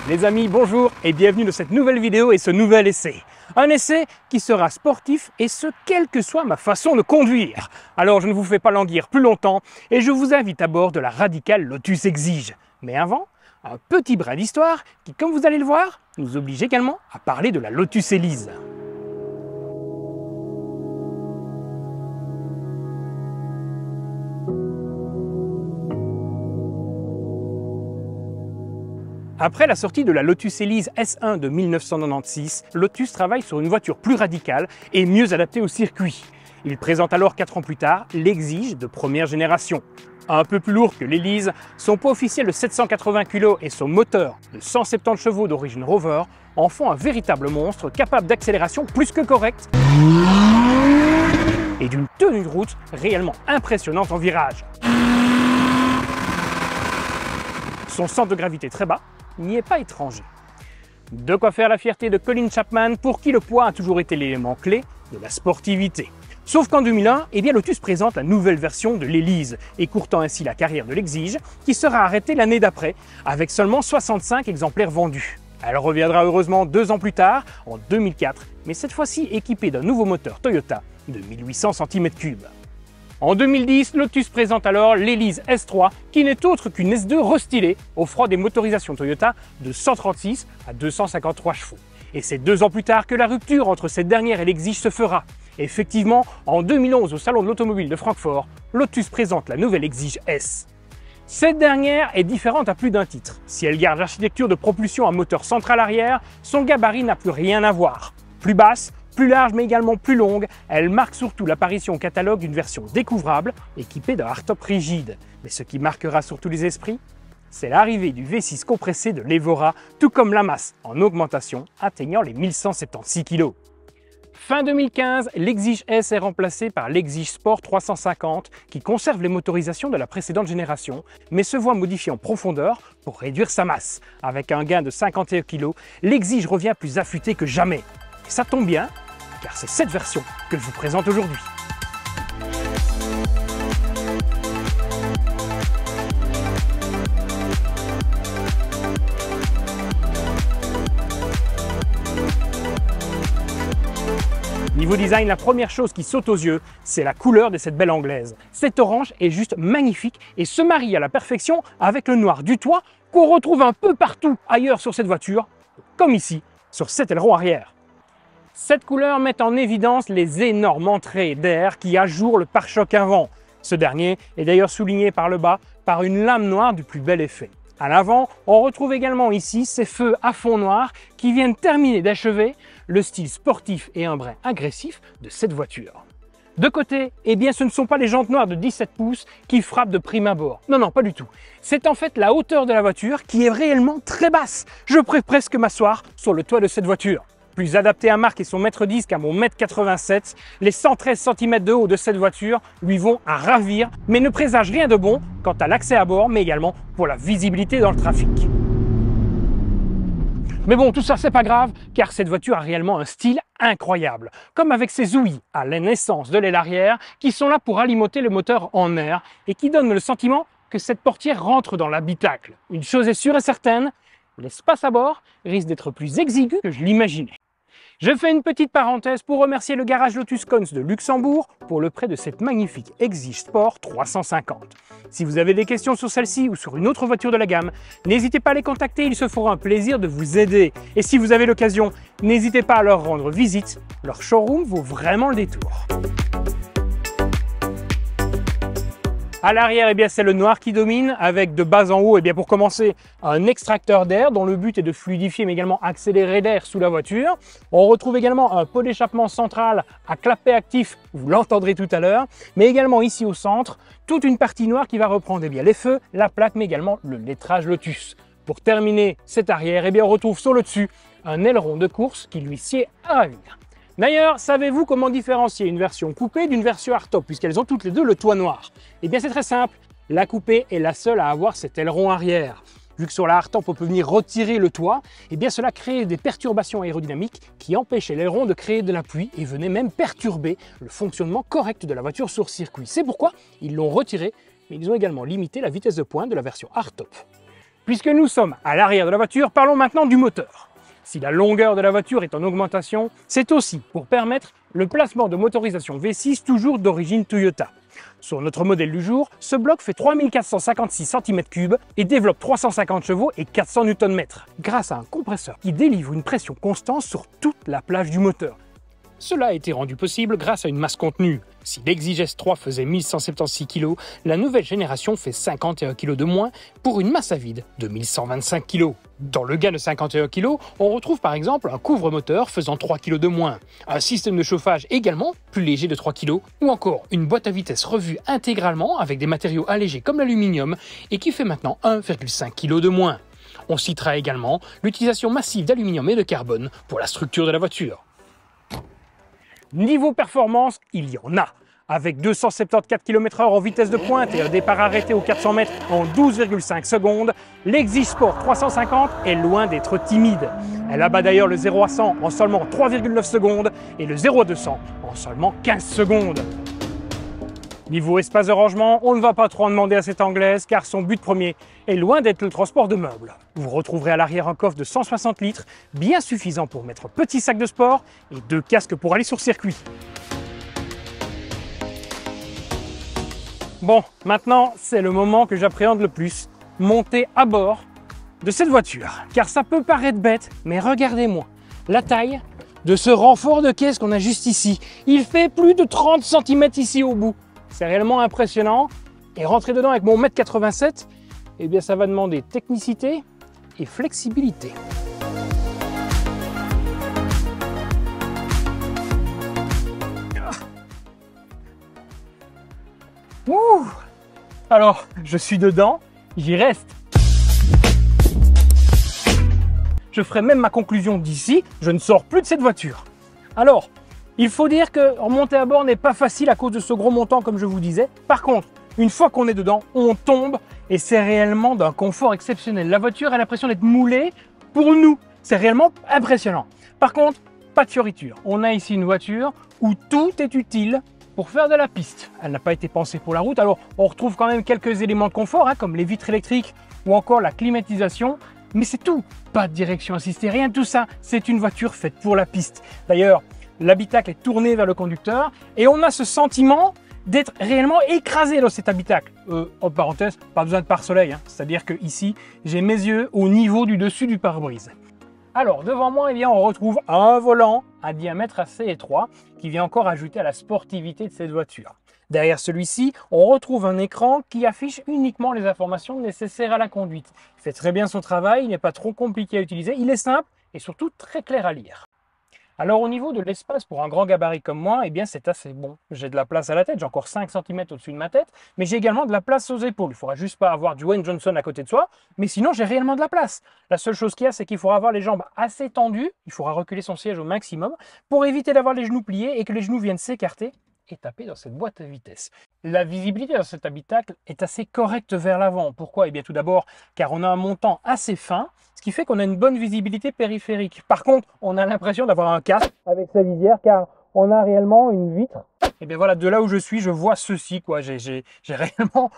Les amis, bonjour et bienvenue dans cette nouvelle vidéo et ce nouvel essai. Un essai qui sera sportif et ce, quelle que soit ma façon de conduire. Alors je ne vous fais pas languir plus longtemps et je vous invite à bord de la radicale Lotus Exige. Mais avant, un petit brin d'histoire qui, comme vous allez le voir, nous oblige également à parler de la Lotus Elise. Après la sortie de la Lotus Elise S1 de 1996, Lotus travaille sur une voiture plus radicale et mieux adaptée au circuit. Il présente alors 4 ans plus tard l'Exige de première génération. Un peu plus lourd que l'Elise, son poids officiel de 780 kg et son moteur de 170 chevaux d'origine Rover en font un véritable monstre capable d'accélération plus que correcte et d'une tenue de route réellement impressionnante en virage. Son centre de gravité très bas n'y est pas étranger. De quoi faire la fierté de Colin Chapman, pour qui le poids a toujours été l'élément clé de la sportivité. Sauf qu'en 2001, Lotus présente la nouvelle version de l'Elise, écourtant ainsi la carrière de l'Exige, qui sera arrêtée l'année d'après, avec seulement 65 exemplaires vendus. Elle reviendra heureusement 2 ans plus tard, en 2004, mais cette fois-ci équipée d'un nouveau moteur Toyota de 1800 cm3. En 2010, Lotus présente alors l'Elise S3, qui n'est autre qu'une S2 restylée, offrant des motorisations Toyota de 136 à 253 chevaux. Et c'est 2 ans plus tard que la rupture entre cette dernière et l'Exige se fera. Effectivement, en 2011, au Salon de l'Automobile de Francfort, Lotus présente la nouvelle Exige S. Cette dernière est différente à plus d'un titre. Si elle garde l'architecture de propulsion à moteur central arrière, son gabarit n'a plus rien à voir. Plus basse, plus large mais également plus longue, elle marque surtout l'apparition au catalogue d'une version découvrable équipée d'un hardtop rigide. Mais ce qui marquera surtout les esprits, c'est l'arrivée du V6 compressé de l'Evora, tout comme la masse en augmentation atteignant les 1176 kg. Fin 2015, l'Exige S est remplacée par l'Exige Sport 350 qui conserve les motorisations de la précédente génération, mais se voit modifiée en profondeur pour réduire sa masse. Avec un gain de 51 kg, l'Exige revient plus affûtée que jamais. Et ça tombe bien, car c'est cette version que je vous présente aujourd'hui. Niveau design, la première chose qui saute aux yeux, c'est la couleur de cette belle anglaise. Cet orange est juste magnifique et se marie à la perfection avec le noir du toit qu'on retrouve un peu partout ailleurs sur cette voiture, comme ici, sur cet aileron arrière. Cette couleur met en évidence les énormes entrées d'air qui ajourent le pare-choc avant. Ce dernier est d'ailleurs souligné par le bas par une lame noire du plus bel effet. À l'avant, on retrouve également ici ces feux à fond noir qui viennent terminer d'achever le style sportif et un brin agressif de cette voiture. De côté, eh bien ce ne sont pas les jantes noires de 17 pouces qui frappent de prime abord. Non, pas du tout. C'est en fait la hauteur de la voiture qui est réellement très basse. Je pourrais presque m'asseoir sur le toit de cette voiture. Plus adapté à Marc et son maître disque à mon 1,87 m, les 113 cm de haut de cette voiture lui vont à ravir, mais ne présagent rien de bon quant à l'accès à bord, mais également pour la visibilité dans le trafic. Mais bon, tout ça c'est pas grave, car cette voiture a réellement un style incroyable, comme avec ses ouïes à la naissance de l'aile arrière qui sont là pour alimenter le moteur en air et qui donnent le sentiment que cette portière rentre dans l'habitacle. Une chose est sûre et certaine, l'espace à bord risque d'être plus exigu que je l'imaginais. Je fais une petite parenthèse pour remercier le garage Lotus Cons de Luxembourg pour le prêt de cette magnifique Exige Sport 350. Si vous avez des questions sur celle-ci ou sur une autre voiture de la gamme, n'hésitez pas à les contacter, ils se feront un plaisir de vous aider. Et si vous avez l'occasion, n'hésitez pas à leur rendre visite, leur showroom vaut vraiment le détour. À l'arrière, eh bien, c'est le noir qui domine, avec de bas en haut, eh bien, pour commencer, un extracteur d'air dont le but est de fluidifier mais également accélérer l'air sous la voiture. On retrouve également un pot d'échappement central à clapet actif, vous l'entendrez tout à l'heure, mais également ici au centre, toute une partie noire qui va reprendre eh bien, les feux, la plaque, mais également le lettrage Lotus. Pour terminer cet arrière, eh bien, on retrouve sur le dessus un aileron de course qui lui sied à ravir. D'ailleurs, savez-vous comment différencier une version coupée d'une version hardtop, puisqu'elles ont toutes les deux le toit noir? Eh bien c'est très simple, la coupée est la seule à avoir cet aileron arrière. Vu que sur la hardtop on peut venir retirer le toit, eh bien cela crée des perturbations aérodynamiques qui empêchaient l'aileron de créer de l'appui et venaient même perturber le fonctionnement correct de la voiture sur circuit. C'est pourquoi ils l'ont retiré, mais ils ont également limité la vitesse de pointe de la version hardtop. Puisque nous sommes à l'arrière de la voiture, parlons maintenant du moteur. Si la longueur de la voiture est en augmentation, c'est aussi pour permettre le placement de motorisation V6 toujours d'origine Toyota. Sur notre modèle du jour, ce bloc fait 3456 cm3 et développe 350 chevaux et 400 Nm grâce à un compresseur qui délivre une pression constante sur toute la plage du moteur. Cela a été rendu possible grâce à une masse contenue. Si l'Exige 3 faisait 1176 kg, la nouvelle génération fait 51 kg de moins pour une masse à vide de 1125 kg. Dans le gain de 51 kg, on retrouve par exemple un couvre-moteur faisant 3 kg de moins, un système de chauffage également plus léger de 3 kg, ou encore une boîte à vitesse revue intégralement avec des matériaux allégés comme l'aluminium et qui fait maintenant 1,5 kg de moins. On citera également l'utilisation massive d'aluminium et de carbone pour la structure de la voiture. Niveau performance, il y en a. Avec 274 km/h en vitesse de pointe et un départ arrêté aux 400 mètres en 12,5 secondes, l'Exige Sport 350 est loin d'être timide. Elle abat d'ailleurs le 0 à 100 en seulement 3,9 secondes et le 0 à 200 en seulement 15 secondes. Niveau espace de rangement, on ne va pas trop en demander à cette Anglaise car son but premier est loin d'être le transport de meubles. Vous retrouverez à l'arrière un coffre de 160 litres, bien suffisant pour mettre petit sac de sport et 2 casques pour aller sur circuit. Bon, maintenant c'est le moment que j'appréhende le plus, monter à bord de cette voiture. Car ça peut paraître bête, mais regardez-moi la taille de ce renfort de caisse qu'on a juste ici. Il fait plus de 30 cm ici au bout. C'est réellement impressionnant. Et rentrer dedans avec mon 1,87 m, eh bien ça va demander technicité et flexibilité. Ouh. Alors, je suis dedans, j'y reste. Je ferai même ma conclusion d'ici, je ne sors plus de cette voiture. Alors, il faut dire que remonter à bord n'est pas facile à cause de ce gros montant comme je vous disais. Par contre, une fois qu'on est dedans, on tombe et c'est réellement d'un confort exceptionnel. La voiture a l'impression d'être moulée pour nous. C'est réellement impressionnant. Par contre, pas de fioriture. On a ici une voiture où tout est utile pour faire de la piste. Elle n'a pas été pensée pour la route. Alors, on retrouve quand même quelques éléments de confort, comme les vitres électriques ou encore la climatisation. Mais c'est tout. Pas de direction assistée, rien de tout ça. C'est une voiture faite pour la piste. D'ailleurs, l'habitacle est tourné vers le conducteur et on a ce sentiment d'être réellement écrasé dans cet habitacle. En parenthèse, pas besoin de pare-soleil, c'est-à-dire que ici, j'ai mes yeux au niveau du dessus du pare-brise. Alors, devant moi, on retrouve un volant à diamètre assez étroit qui vient encore ajouter à la sportivité de cette voiture. Derrière celui-ci, on retrouve un écran qui affiche uniquement les informations nécessaires à la conduite. Il fait très bien son travail, il n'est pas trop compliqué à utiliser, il est simple et surtout très clair à lire. Alors au niveau de l'espace pour un grand gabarit comme moi, c'est assez bon. J'ai de la place à la tête, j'ai encore 5 cm au-dessus de ma tête, mais j'ai également de la place aux épaules. Il ne faudra juste pas avoir Dwayne Johnson à côté de soi, mais sinon j'ai réellement de la place. La seule chose qu'il y a, c'est qu'il faudra avoir les jambes assez tendues, il faudra reculer son siège au maximum pour éviter d'avoir les genoux pliés et que les genoux viennent s'écarter et taper dans cette boîte à vitesse. La visibilité dans cet habitacle est assez correcte vers l'avant. Pourquoi? Tout d'abord, car on a un montant assez fin, ce qui fait qu'on a une bonne visibilité périphérique. Par contre, on a l'impression d'avoir un casque avec sa visière, car on a réellement une vitre. Voilà, de là où je suis, je vois ceci, quoi. J'ai réellement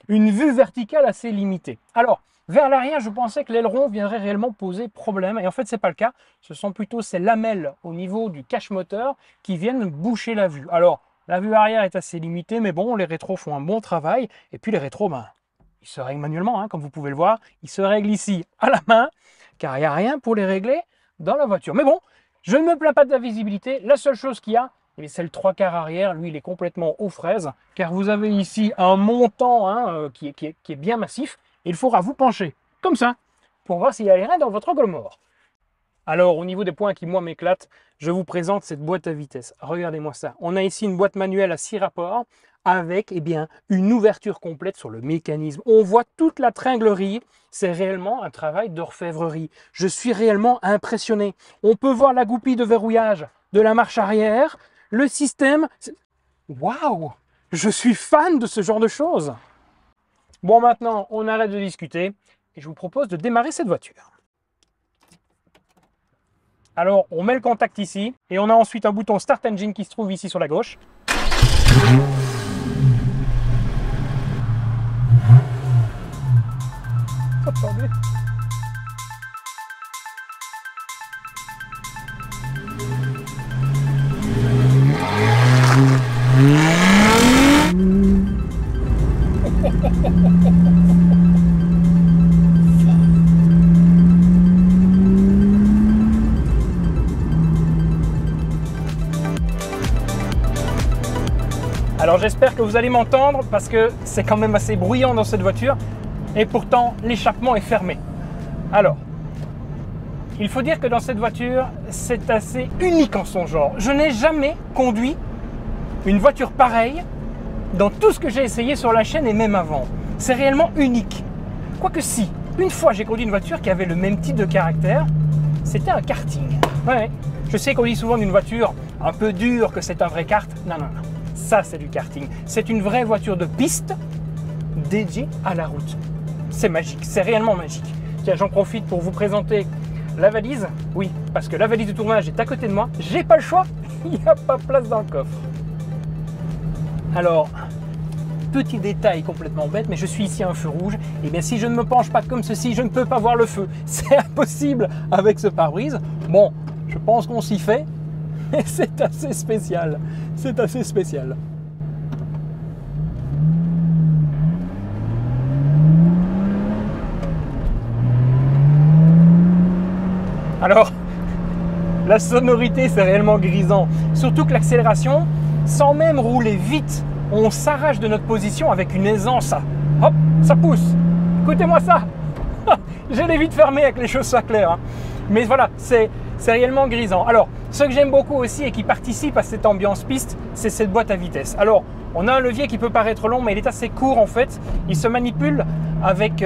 une vue verticale assez limitée. Alors, vers l'arrière, je pensais que l'aileron viendrait réellement poser problème. Et en fait, ce n'est pas le cas. Ce sont plutôt ces lamelles au niveau du cache-moteur qui viennent boucher la vue. Alors, la vue arrière est assez limitée, mais bon, les rétros font un bon travail. Et puis les rétros, ils se règlent manuellement, comme vous pouvez le voir. Ils se règlent ici à la main, car il n'y a rien pour les régler dans la voiture. Mais bon, je ne me plains pas de la visibilité. La seule chose qu'il y a, c'est le 3/4 arrière. Lui, il est complètement aux fraises, car vous avez ici un montant qui est bien massif. Il faudra vous pencher, comme ça, pour voir s'il y a rien dans votre angle mort. Alors, au niveau des points qui, moi, m'éclatent, je vous présente cette boîte à vitesse. Regardez-moi ça. On a ici une boîte manuelle à 6 rapports avec une ouverture complète sur le mécanisme. On voit toute la tringlerie. C'est réellement un travail d'orfèvrerie. Je suis réellement impressionné. On peut voir la goupille de verrouillage de la marche arrière. Le système... Waouh! Je suis fan de ce genre de choses. Bon, maintenant, on arrête de discuter et je vous propose de démarrer cette voiture. Alors, on met le contact ici et on a ensuite un bouton Start Engine qui se trouve ici sur la gauche. Attendez. Alors j'espère que vous allez m'entendre parce que c'est quand même assez bruyant dans cette voiture et pourtant l'échappement est fermé. Alors, il faut dire que dans cette voiture, c'est assez unique en son genre. Je n'ai jamais conduit une voiture pareille dans tout ce que j'ai essayé sur la chaîne et même avant. C'est réellement unique. Quoique si, une fois j'ai conduit une voiture qui avait le même type de caractère, c'était un karting. Ouais, je sais qu'on dit souvent d'une voiture un peu dure que c'est un vrai kart. Non, non, non. Ça, c'est du karting. C'est une vraie voiture de piste dédiée à la route. C'est magique, c'est réellement magique. Tiens, j'en profite pour vous présenter la valise. Oui, parce que la valise de tournage est à côté de moi. J'ai pas le choix, il n'y a pas place dans le coffre. Alors, petit détail complètement bête, mais je suis ici à un feu rouge. Et bien, si je ne me penche pas comme ceci, je ne peux pas voir le feu. C'est impossible avec ce pare-brise. Bon, je pense qu'on s'y fait. Et c'est assez spécial. C'est assez spécial. Alors, la sonorité, c'est réellement grisant. Surtout que l'accélération, sans même rouler vite, on s'arrache de notre position avec une aisance. Hop, ça pousse. Écoutez-moi ça. Je l'ai vite fermé avec les choses claires. Hein. Mais voilà, c'est réellement grisant. Alors, ce que j'aime beaucoup aussi et qui participe à cette ambiance piste, c'est cette boîte à vitesse. Alors, on a un levier qui peut paraître long, mais il est assez court en fait. Il se manipule avec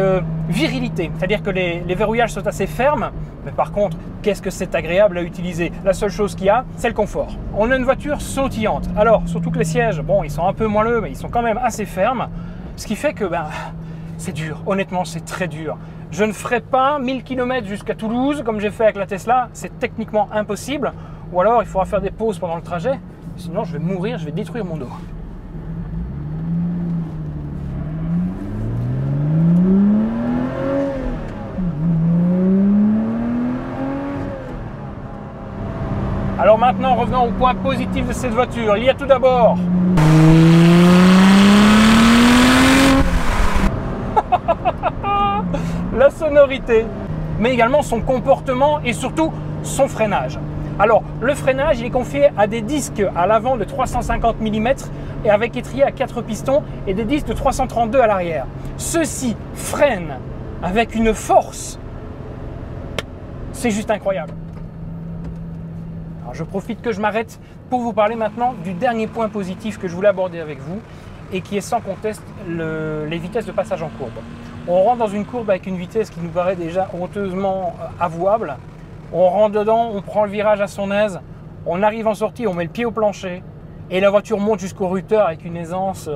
virilité, c'est-à-dire que les verrouillages sont assez fermes. Mais par contre, qu'est-ce que c'est agréable à utiliser. La seule chose qu'il y a, c'est le confort. On a une voiture sautillante. Alors, surtout que les sièges, bon, ils sont un peu moelleux, mais ils sont quand même assez fermes. Ce qui fait que, c'est dur. Honnêtement, c'est très dur. Je ne ferai pas 1000 km jusqu'à Toulouse comme j'ai fait avec la Tesla. C'est techniquement impossible. Ou alors, il faudra faire des pauses pendant le trajet. Sinon, je vais mourir, je vais détruire mon dos. Alors maintenant, revenons au point positif de cette voiture. Il y a tout d'abord la sonorité, mais également son comportement et surtout son freinage. Alors, le freinage, il est confié à des disques à l'avant de 350 mm et avec étrier à 4 pistons et des disques de 332 à l'arrière. Ceux-ci freinent avec une force. C'est juste incroyable. Alors, je profite que je m'arrête pour vous parler maintenant du dernier point positif que je voulais aborder avec vous et qui est sans conteste les vitesses de passage en courbe. On rentre dans une courbe avec une vitesse qui nous paraît déjà honteusement avouable. On rentre dedans, on prend le virage à son aise, on arrive en sortie, on met le pied au plancher et la voiture monte jusqu'au rutteur avec une aisance.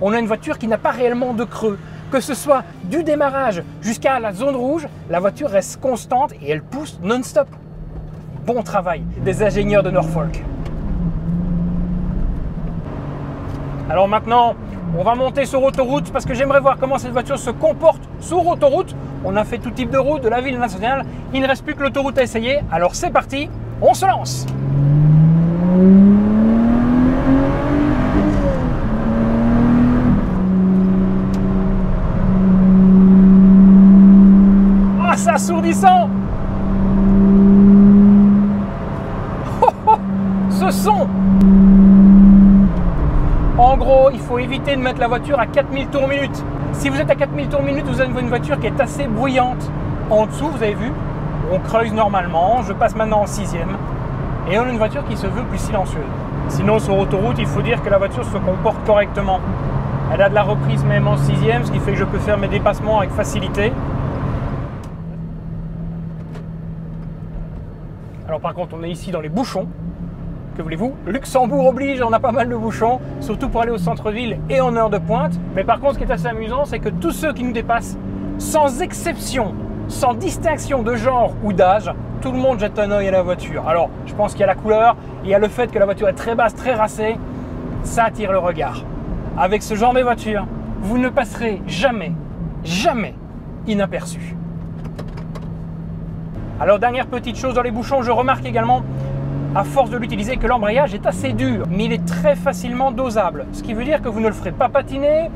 On a une voiture qui n'a pas réellement de creux. Que ce soit du démarrage jusqu'à la zone rouge, la voiture reste constante et elle pousse non-stop. Bon travail des ingénieurs de Norfolk. Alors maintenant, on va monter sur autoroute parce que j'aimerais voir comment cette voiture se comporte sur autoroute. On a fait tout type de route, de la ville nationale. Il ne reste plus que l'autoroute à essayer. Alors c'est parti, on se lance. Ah, c'est assourdissant. Ce son. En gros, il faut éviter de mettre la voiture à 4000 tours minute. Si vous êtes à 4000 tours minute, vous avez une voiture qui est assez bruyante. En dessous, vous avez vu, on creuse normalement. Je passe maintenant en 6e. Et on a une voiture qui se veut plus silencieuse. Sinon, sur autoroute, il faut dire que la voiture se comporte correctement. Elle a de la reprise même en 6e, ce qui fait que je peux faire mes dépassements avec facilité. Alors par contre, on est ici dans les bouchons. Que voulez-vous? Luxembourg oblige, on a pas mal de bouchons, surtout pour aller au centre-ville et en heure de pointe. Mais par contre, ce qui est assez amusant, c'est que tous ceux qui nous dépassent, sans exception, sans distinction de genre ou d'âge, tout le monde jette un œil à la voiture. Alors, je pense qu'il y a la couleur, il y a le fait que la voiture est très basse, très racée, ça attire le regard. Avec ce genre de voiture, vous ne passerez jamais, jamais inaperçu. Alors dernière petite chose dans les bouchons, je remarque également à force de l'utiliser que l'embrayage est assez dur, mais il est très facilement dosable. Ce qui veut dire que vous ne le ferez pas patiner.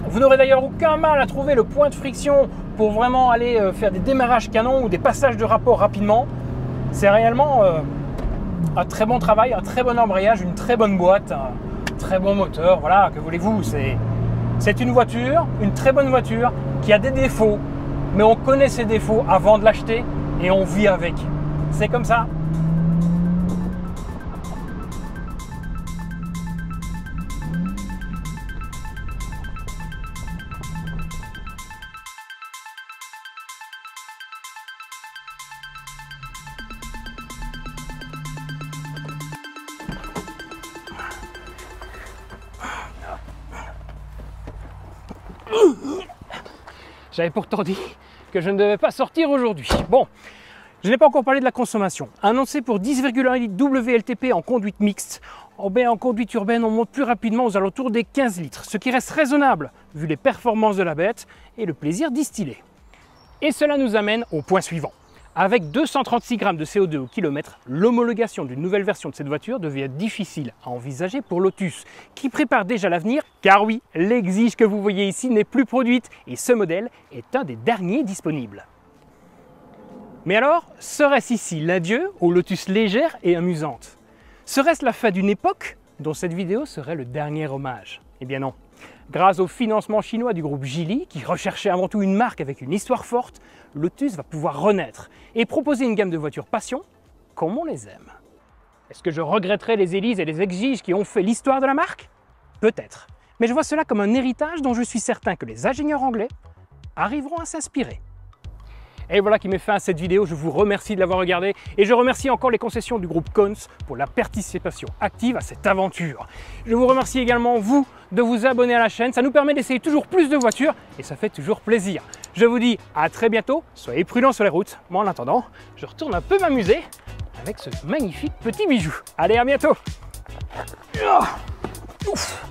Vous n'aurez d'ailleurs aucun mal à trouver le point de friction pour vraiment aller faire des démarrages canons ou des passages de rapport rapidement. C'est réellement un très bon travail, un très bon embrayage, une très bonne boîte, un très bon moteur. Voilà, que voulez-vous, c'est une voiture, une très bonne voiture qui a des défauts, mais on connaît ces défauts avant de l'acheter et on vit avec. C'est comme ça. J'avais pourtant dit que je ne devais pas sortir aujourd'hui. Bon, je n'ai pas encore parlé de la consommation. Annoncé pour 10,1 litres WLTP en conduite mixte, en conduite urbaine, on monte plus rapidement aux alentours des 15 litres, ce qui reste raisonnable vu les performances de la bête et le plaisir distillé. Et cela nous amène au point suivant. Avec 236 grammes de CO2 au kilomètre, l'homologation d'une nouvelle version de cette voiture devait être difficile à envisager pour Lotus, qui prépare déjà l'avenir, car oui, l'Exige que vous voyez ici n'est plus produite et ce modèle est un des derniers disponibles. Mais alors, serait-ce ici l'adieu aux Lotus légères et amusantes? Serait-ce la fin d'une époque dont cette vidéo serait le dernier hommage? Eh bien non. Grâce au financement chinois du groupe Geely, qui recherchait avant tout une marque avec une histoire forte, Lotus va pouvoir renaître et proposer une gamme de voitures passion comme on les aime. Est-ce que je regretterai les Elise et les Exige qui ont fait l'histoire de la marque? Peut-être. Mais je vois cela comme un héritage dont je suis certain que les ingénieurs anglais arriveront à s'inspirer. Et voilà qui met fin à cette vidéo, je vous remercie de l'avoir regardée et je remercie encore les concessions du groupe Cons pour la participation active à cette aventure. Je vous remercie également, vous, de vous abonner à la chaîne, ça nous permet d'essayer toujours plus de voitures et ça fait toujours plaisir. Je vous dis à très bientôt, soyez prudents sur les routes, moi en attendant, je retourne un peu m'amuser avec ce magnifique petit bijou. Allez, à bientôt. Ouf.